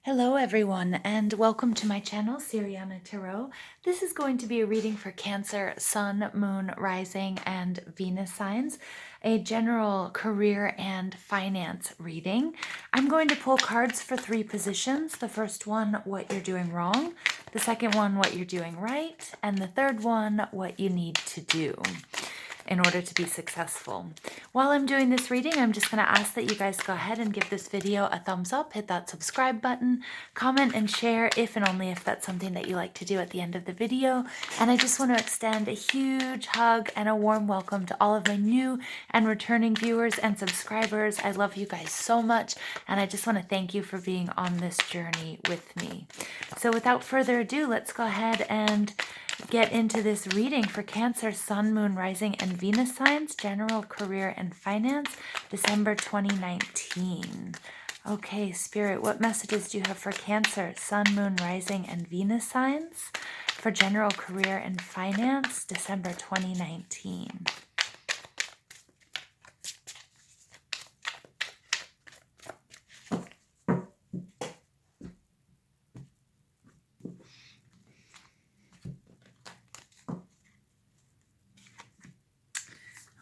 Hello everyone and welcome to my channel, Siriana Tarot. This is going to be a reading for Cancer, Sun, Moon, Rising, and Venus signs, a general career and finance reading. I'm going to pull cards for 3 positions. The first one, what you're doing wrong. The second one, what you're doing right. And the third one, what you need to do in order to be successful. While I'm doing this reading, I'm just going to ask that you guys go ahead and give this video a thumbs up, hit that subscribe button, comment and share if and only if that's something that you like to do at the end of the video. And I just want to extend a huge hug and a warm welcome to all of my new and returning viewers and subscribers. I love you guys so much, and I just want to thank you for being on this journey with me. So without further ado, let's go ahead and get into this reading for Cancer, Sun, Moon, Rising, and Venus signs, general career and finance, December 2019. Okay, Spirit, what messages do you have for Cancer, Sun, Moon, Rising, and Venus signs for general career and finance, December 2019?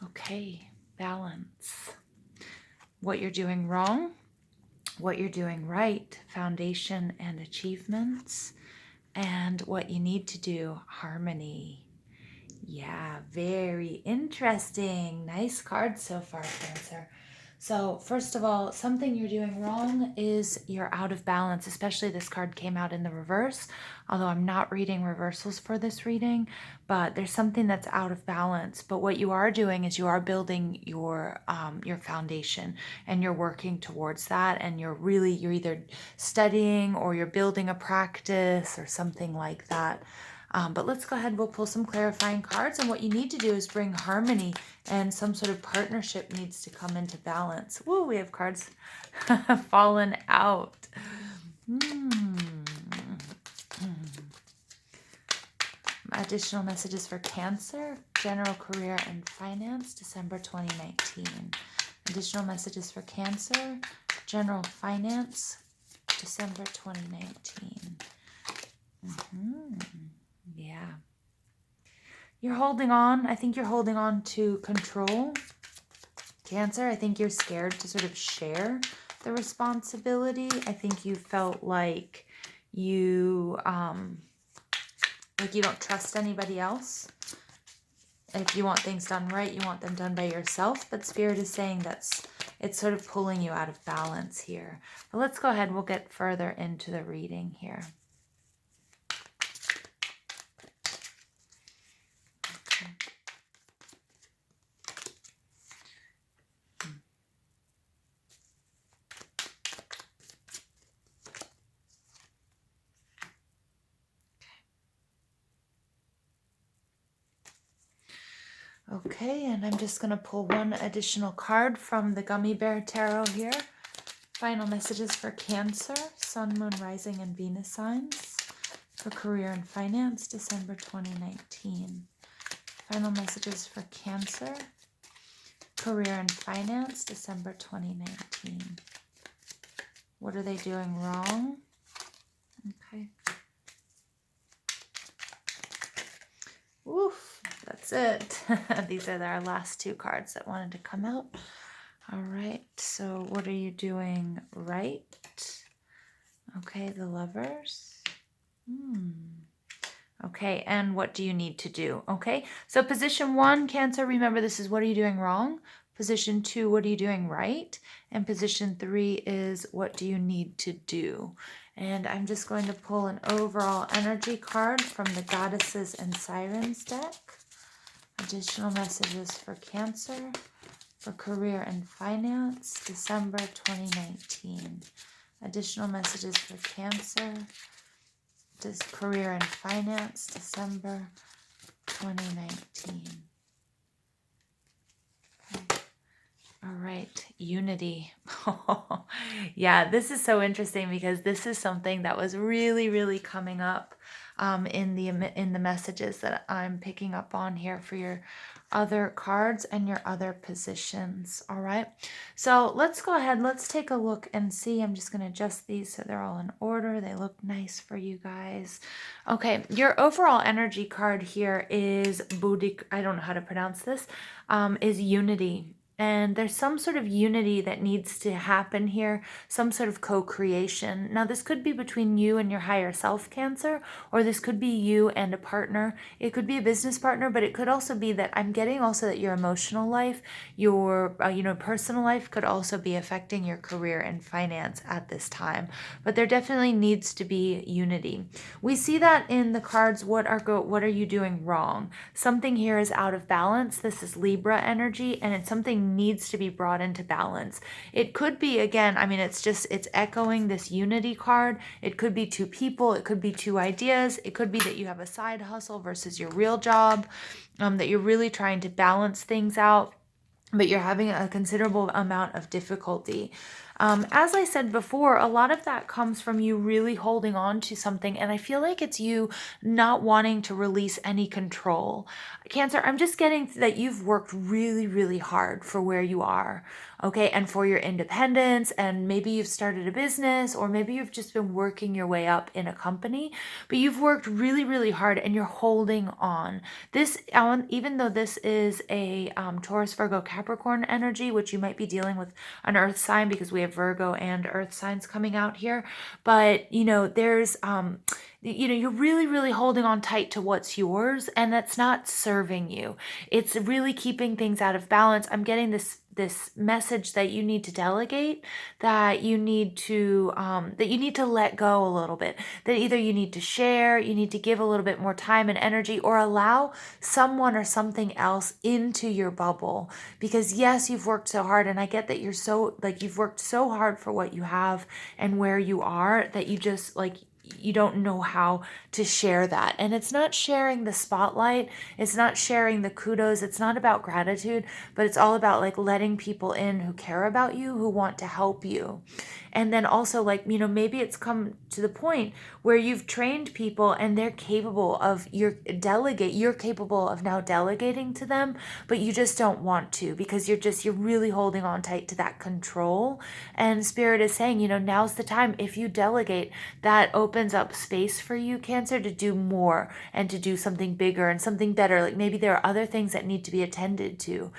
Okay, balance. What you're doing wrong, what you're doing right, foundation and achievements, and what you need to do, harmony. Yeah, very interesting. Nice card so far, Cancer. So first of all, something you're doing wrong is you're out of balance, especially this card came out in the reverse, although I'm not reading reversals for this reading, but there's something that's out of balance. But what you are doing is you are building your foundation, and you're working towards that, and you're either studying or you're building a practice or something like that. But let's go ahead, we'll pull some clarifying cards, and what you need to do is bring harmony, and some sort of partnership needs to come into balance. Whoa, we have cards fallen out. Additional messages for Cancer, general career and finance, December 2019. Additional messages for Cancer, general finance, December 2019. Yeah. You're holding on. I think you're holding on to control, Cancer. I think you're scared to sort of share the responsibility. I think you felt like you don't trust anybody else. If you want things done right, you want them done by yourself. But Spirit is saying it's sort of pulling you out of balance here. But let's go ahead. We'll get further into the reading here. Okay, and I'm just going to pull one additional card from the Gummy Bear Tarot here. Final messages for Cancer, Sun, Moon, Rising, and Venus signs for career and finance, December 2019. Final messages for Cancer, career and finance, December 2019. What are they doing wrong? Okay. Oof, that's it. These are our last 2 cards that wanted to come out. All right, so what are you doing right? Okay, the Lovers. Okay, and what do you need to do? Okay, so position 1, Cancer, remember this is what are you doing wrong? Position 2, what are you doing right? And position 3 is what do you need to do? And I'm just going to pull an overall energy card from the Goddesses and Sirens deck. Additional messages for Cancer, for career and finance, December 2019. Additional messages for Cancer, career and finance, December 2019. Okay. All right, unity. Yeah, this is so interesting because this is something that was really, really coming up in the messages that I'm picking up on here for your other cards and your other positions. All right. So let's go ahead. Let's take a look and see. I'm just going to adjust these so they're all in order. They look nice for you guys. Okay. Your overall energy card here is Budik. I don't know how to pronounce this. Is unity. And there's some sort of unity that needs to happen here, some sort of co-creation. Now, this could be between you and your higher self, Cancer, or this could be you and a partner. It could be a business partner, but it could also be that I'm getting also that your emotional life, your personal life could also be affecting your career and finance at this time. But there definitely needs to be unity. We see that in the cards. What are you doing wrong? Something here is out of balance. This is Libra energy, and it's something needs to be brought into balance. It could be, again, I mean, it's echoing this unity card. It could be two people. It could be two ideas. It could be that you have a side hustle versus your real job, that you're really trying to balance things out, but you're having a considerable amount of difficulty. As I said before, a lot of that comes from you really holding on to something, and I feel like it's you not wanting to release any control. Cancer, I'm just getting that you've worked really, really hard for where you are, okay, and for your independence, and maybe you've started a business, or maybe you've just been working your way up in a company, but you've worked really, really hard, and you're holding on. This, even though this is a Taurus, Virgo, Capricorn energy, which you might be dealing with an earth sign because we have Virgo and earth signs coming out here, but there's you're really, really holding on tight to what's yours, and that's not serving you. It's really keeping things out of balance. I'm getting this message that you need to delegate, that you need to let go a little bit, that either you need to share, you need to give a little bit more time and energy, or allow someone or something else into your bubble. Because yes, you've worked so hard, and I get that you've worked so hard for what you have and where you are, that you just you don't know how to share that. And it's not sharing the spotlight, it's not sharing the kudos, it's not about gratitude, but it's all about letting people in who care about you, who want to help you. And then also maybe it's come to the point where you've trained people and they're capable of you're capable of now delegating to them, but you just don't want to, because you're really holding on tight to that control. And Spirit is saying, now's the time. If you delegate, that opens up space for you, Cancer, to do more and to do something bigger and something better. Maybe there are other things that need to be attended to.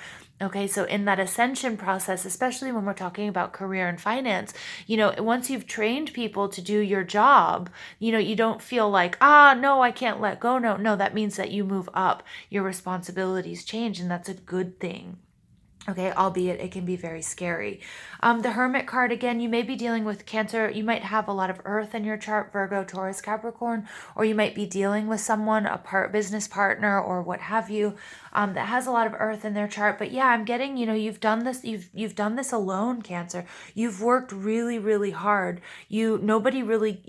Okay, so in that ascension process, especially when we're talking about career and finance, once you've trained people to do your job, you don't feel like, no, I can't let go. No, that means that you move up. Your responsibilities change, and that's a good thing. Okay, albeit it can be very scary. The Hermit card, again, you may be dealing with Cancer. You might have a lot of earth in your chart, Virgo, Taurus, Capricorn, or you might be dealing with someone, business partner, or what have you, that has a lot of earth in their chart. But yeah, I'm getting, you've done this, you've done this alone, Cancer. You've worked really, really hard. Nobody really,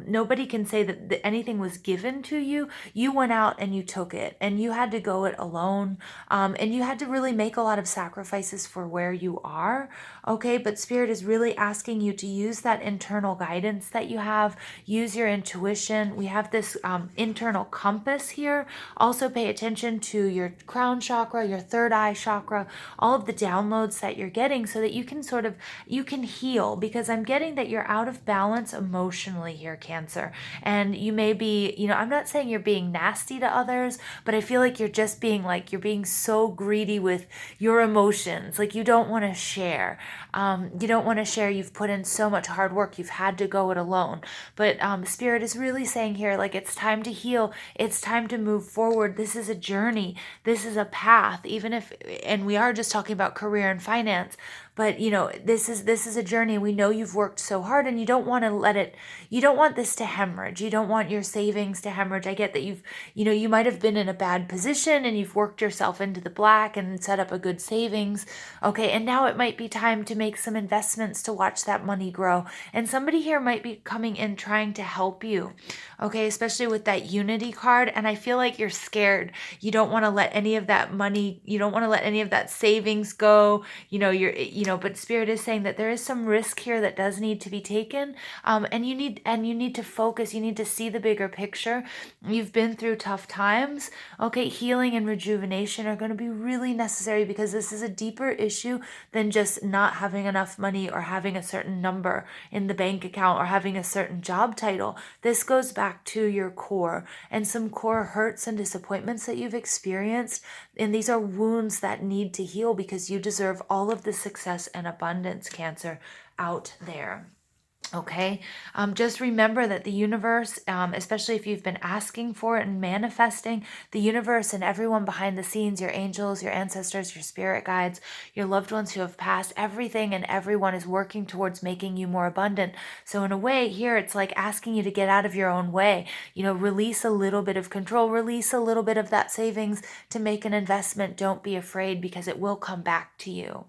nobody can say that anything was given to you. You went out and you took it, and you had to go it alone, and you had to really make a lot of sacrifices for where you are. Okay, but Spirit is really asking you to use that internal guidance that you have, use your intuition. We have this internal compass here. Also pay attention to your crown chakra, your third eye chakra, all of the downloads that you're getting, so that you can heal, because I'm getting that you're out of balance emotionally here, Cancer. And you may be, I'm not saying you're being nasty to others, but I feel like you're just being you're being so greedy with your emotions. You don't want to share. You don't want to share. You've put in so much hard work. You've had to go it alone. But Spirit is really saying here, it's time to heal. It's time to move forward. This is a journey. This is a path. And we are just talking about career and finance, but this is a journey. We know you've worked so hard, and you don't want this to hemorrhage. You don't want your savings to hemorrhage. I get that you might have been in a bad position and you've worked yourself into the black and set up a good savings. Okay, and now it might be time to make some investments to watch that money grow. And somebody here might be coming in trying to help you. Okay, especially with that unity card. And I feel like you're scared. You don't want to let any of that money, you don't want to let any of that savings go. but Spirit is saying that there is some risk here that does need to be taken. And you need to focus. You need to see the bigger picture. You've been through tough times. Okay, healing and rejuvenation are going to be really necessary because this is a deeper issue than just not having enough money or having a certain number in the bank account or having a certain job title. This goes back to your core and some core hurts and disappointments that you've experienced. And these are wounds that need to heal because you deserve all of the success and abundance, Cancer, out there. Okay, just remember that the universe, especially if you've been asking for it and manifesting, the universe and everyone behind the scenes, your angels, your ancestors, your spirit guides, your loved ones who have passed, everything and everyone is working towards making you more abundant. So in a way here, it's like asking you to get out of your own way, release a little bit of control, release a little bit of that savings to make an investment. Don't be afraid because it will come back to you.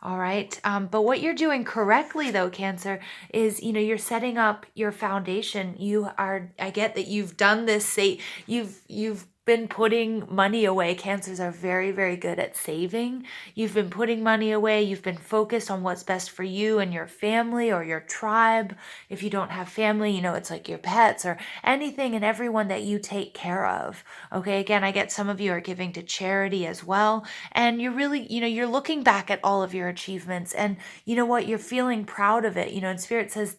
All right. But what you're doing correctly though, Cancer, is, you're setting up your foundation. I get that you've done this, you've been putting money away. Cancers are very, very good at saving. You've been putting money away. You've been focused on what's best for you and your family or your tribe. If you don't have family, it's like your pets or anything and everyone that you take care of. Okay. Again, I get some of you are giving to charity as well. And you're really, you're looking back at all of your achievements and you know what, you're feeling proud of it, and Spirit says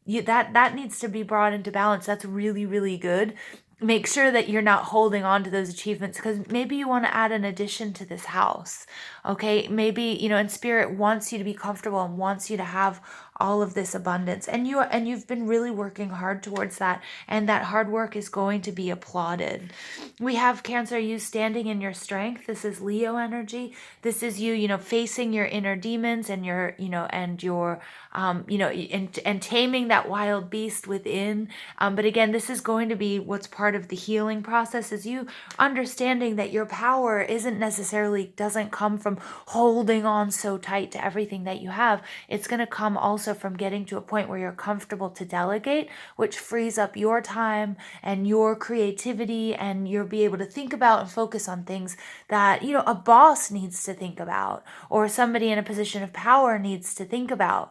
that needs to be brought into balance. That's really, really good. Make sure that you're not holding on to those achievements because maybe you want to add an addition to this house. Okay. Maybe, and Spirit wants you to be comfortable and wants you to have all of this abundance. And you've been really working hard towards that. And that hard work is going to be applauded. We have Cancer, you standing in your strength. This is Leo energy. This is you, facing your inner demons and your, and your, and taming that wild beast within. But again, this is going to be what's part of the healing process is you understanding that your power doesn't come from holding on so tight to everything that you have. It's going to come also from getting to a point where you're comfortable to delegate, which frees up your time and your creativity, and you'll be able to think about and focus on things that, a boss needs to think about or somebody in a position of power needs to think about,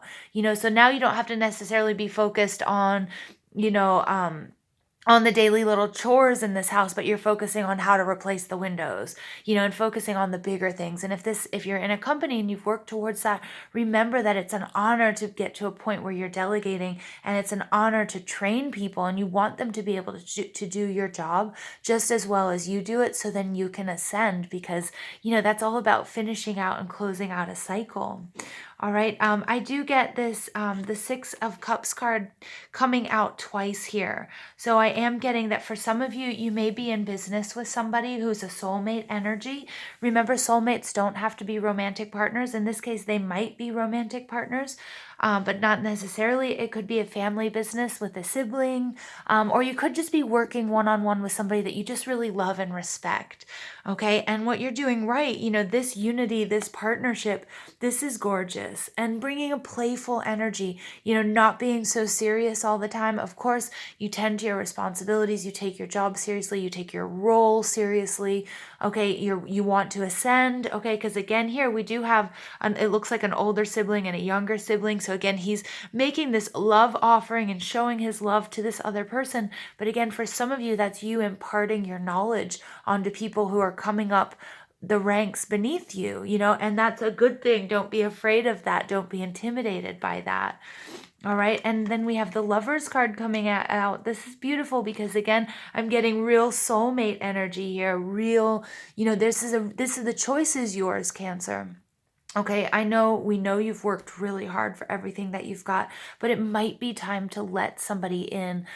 so now you don't have to necessarily be focused on, on the daily little chores in this house, but you're focusing on how to replace the windows, and focusing on the bigger things. And if you're in a company and you've worked towards that, remember that it's an honor to get to a point where you're delegating, and it's an honor to train people, and you want them to be able to do your job just as well as you do it. So then you can ascend because, that's all about finishing out and closing out a cycle. All right. I do get this, the Six of Cups card coming out twice here. So I am getting that for some of you, you may be in business with somebody who's a soulmate energy. Remember, soulmates don't have to be romantic partners. In this case, they might be romantic partners, but not necessarily. It could be a family business with a sibling, or you could just be working one-on-one with somebody that you just really love and respect. Okay. And what you're doing right, this unity, this partnership, this is gorgeous. And bringing a playful energy, not being so serious all the time. Of course, you tend to your responsibilities. You take your job seriously. You take your role seriously. Okay. You want to ascend. Okay. Because again, here we do have, it looks like an older sibling and a younger sibling. So again, he's making this love offering and showing his love to this other person. But again, for some of you, that's you imparting your knowledge onto people who are coming up the ranks beneath you, and that's a good thing. Don't be afraid of that. Don't be intimidated by that. All right. And then we have the Lovers card coming out. This is beautiful because again, I'm getting real soulmate energy here. Real, this is the choice is yours, Cancer. Okay, we know you've worked really hard for everything that you've got, but it might be time to let somebody in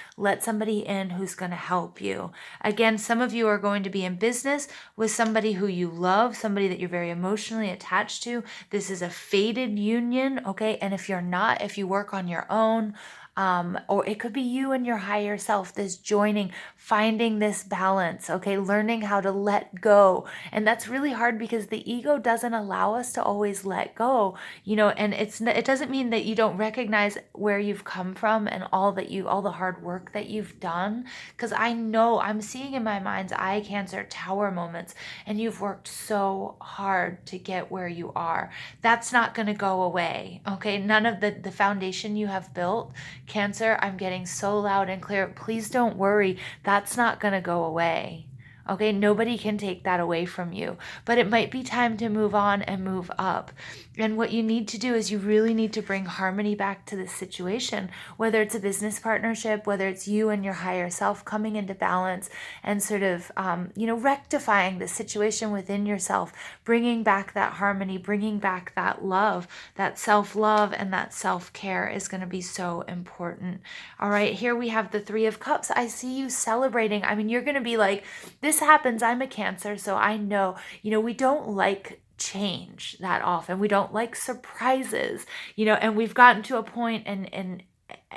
who's going to help you. Again, some of you are going to be in business with somebody who you love, somebody that you're very emotionally attached to. This is a fated union, okay? And if you're not, if you work on your own, or it could be you and your higher self, this joining, finding this balance, okay, learning how to let go. And that's really hard because the ego doesn't allow us to always let go, and it doesn't mean that you don't recognize where you've come from and all the hard work that you've done. Because I know I'm seeing in my mind's eye, Cancer, tower moments, and you've worked so hard to get where you are. That's not going to go away, okay? None of the foundation you have built, Cancer, I'm getting so loud and clear. Please don't worry. That's not going to go away. Okay, nobody can take that away from you, but it might be time to move on and move up. And what you need to do is you really need to bring harmony back to this situation, whether it's a business partnership, whether it's you and your higher self coming into balance and sort of, rectifying the situation within yourself, bringing back that harmony, bringing back that love, that self-love and that self-care is going to be so important. All right, here we have the Three of Cups. I see you celebrating. I mean, you're going to be like, this happens. I'm a Cancer, so I know, we don't like change that often. We don't like surprises, and we've gotten to a point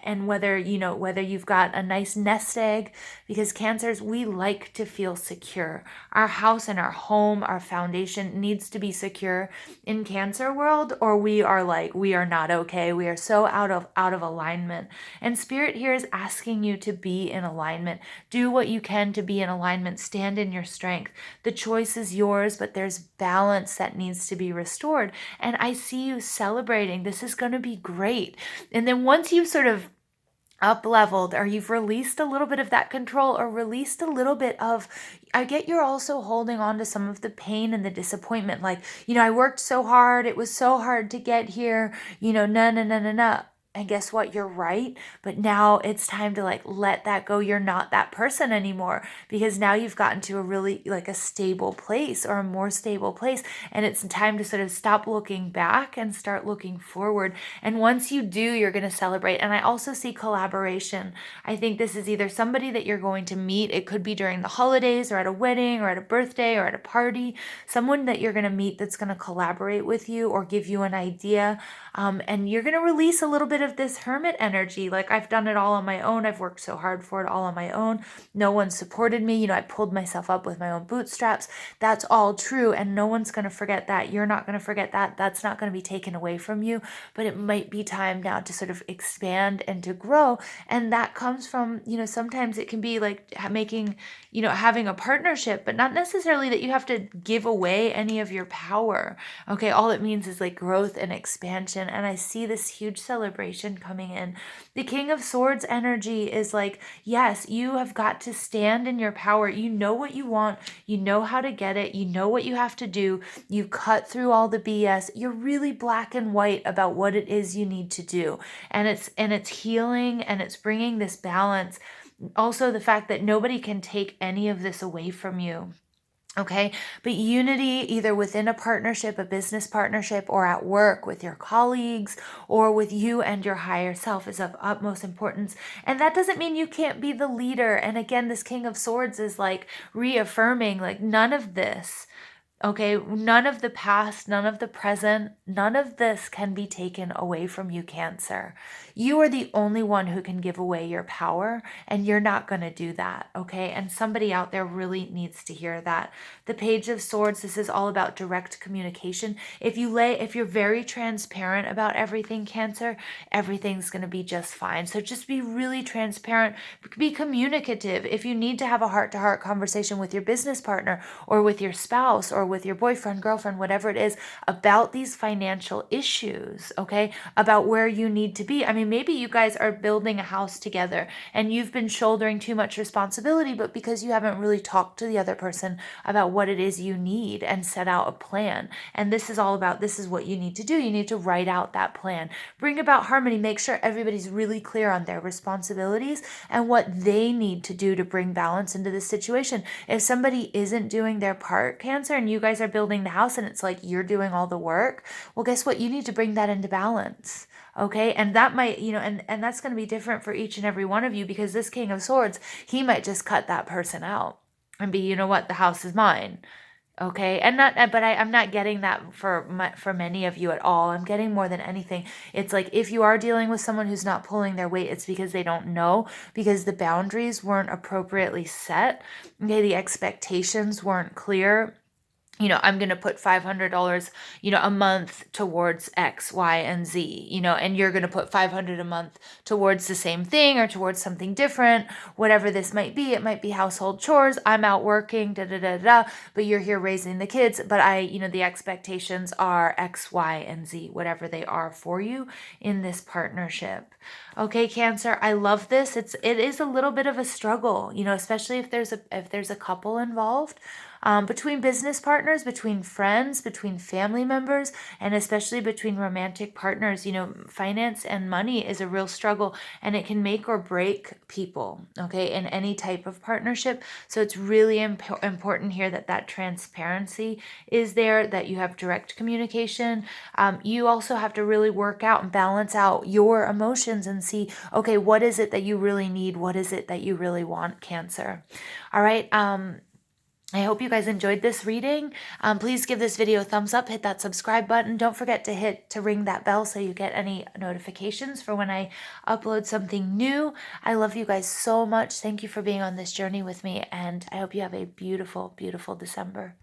and whether you've got a nice nest egg, because Cancers, we like to feel secure. Our house and our home, our foundation needs to be secure in Cancer world, or we are not okay. We are so out of alignment. And Spirit here is asking you to be in alignment. Do what you can to be in alignment. Stand in your strength. The choice is yours, but there's balance that needs to be restored. And I see you celebrating. This is going to be great. And then once you've sort of up leveled, or you've released a little bit of that control, or released a little bit of, I get you're also holding on to some of the pain and the disappointment. Like, I worked so hard. It was so hard to get here, no. And guess what? You're right. But now it's time to let that go. You're not that person anymore, because now you've gotten to a really a stable place, or a more stable place. And it's time to sort of stop looking back and start looking forward. And once you do, you're going to celebrate. And I also see collaboration. I think this is either somebody that you're going to meet. It could be during the holidays, or at a wedding, or at a birthday, or at a party, someone that you're going to meet that's going to collaborate with you or give you an idea. And you're going to release a little bit of this hermit energy. Like, I've done it all on my own. I've worked so hard for it all on my own. No one supported me. I pulled myself up with my own bootstraps. That's all true. And no one's going to forget that. You're not going to forget that. That's not going to be taken away from you. But it might be time now to sort of expand and to grow. And that comes from, sometimes it can be like making, having a partnership, but not necessarily that you have to give away any of your power. Okay. All it means is growth and expansion. And I see this huge celebration coming in. The King of Swords energy is yes, you have got to stand in your power. You know what you want. You know how to get it. You know what you have to do. You cut through all the BS. You're really black and white about what it is you need to do. And it's healing, and it's bringing this balance. Also, the fact that nobody can take any of this away from you. Okay, but unity either within a partnership, a business partnership, or at work with your colleagues, or with you and your higher self is of utmost importance. And that doesn't mean you can't be the leader. And again, this King of Swords is reaffirming none of this. Okay, none of the past, none of the present, none of this can be taken away from you, Cancer. You are the only one who can give away your power, and you're not going to do that, okay? And somebody out there really needs to hear that. The Page of Swords, this is all about direct communication. If you're very transparent about everything, Cancer, everything's going to be just fine. So just be really transparent, be communicative. If you need to have a heart-to-heart conversation with your business partner, or with your spouse, or with your boyfriend, girlfriend, whatever it is, about these financial issues, okay? About where you need to be. I mean, maybe you guys are building a house together and you've been shouldering too much responsibility, but because you haven't really talked to the other person about what it is you need and set out a plan. And this is all about, this is what you need to do. You need to write out that plan. Bring about harmony. Make sure everybody's really clear on their responsibilities and what they need to do to bring balance into this situation. If somebody isn't doing their part, Cancer, and you guys are building the house and it's you're doing all the work, well, guess what? You need to bring that into balance. Okay. And that might, and that's going to be different for each and every one of you, because this King of Swords, he might just cut that person out and be, the house is mine. Okay, and not, but I'm not getting that for many of you at all. I'm getting more than anything. It's like if you are dealing with someone who's not pulling their weight, it's because they don't know, because the boundaries weren't appropriately set. Okay, the expectations weren't clear. I'm going to put $500, a month towards X, Y, and Z, and you're going to put 500 a month towards the same thing or towards something different, whatever this might be. It might be household chores. I'm out working, da, da, da, da, but you're here raising the kids. But the expectations are X, Y, and Z, whatever they are for you in this partnership. Okay, Cancer, I love this. It is a little bit of a struggle, especially if there's a couple involved. Between business partners, between friends, between family members, and especially between romantic partners, finance and money is a real struggle, and it can make or break people, okay, in any type of partnership. So it's really important here that transparency is there, that you have direct communication. You also have to really work out and balance out your emotions and see, okay, what is it that you really need? What is it that you really want, Cancer? All right. I hope you guys enjoyed this reading. Please give this video a thumbs up, hit that subscribe button. Don't forget to ring that bell so you get any notifications for when I upload something new. I love you guys so much. Thank you for being on this journey with me, and I hope you have a beautiful, beautiful December.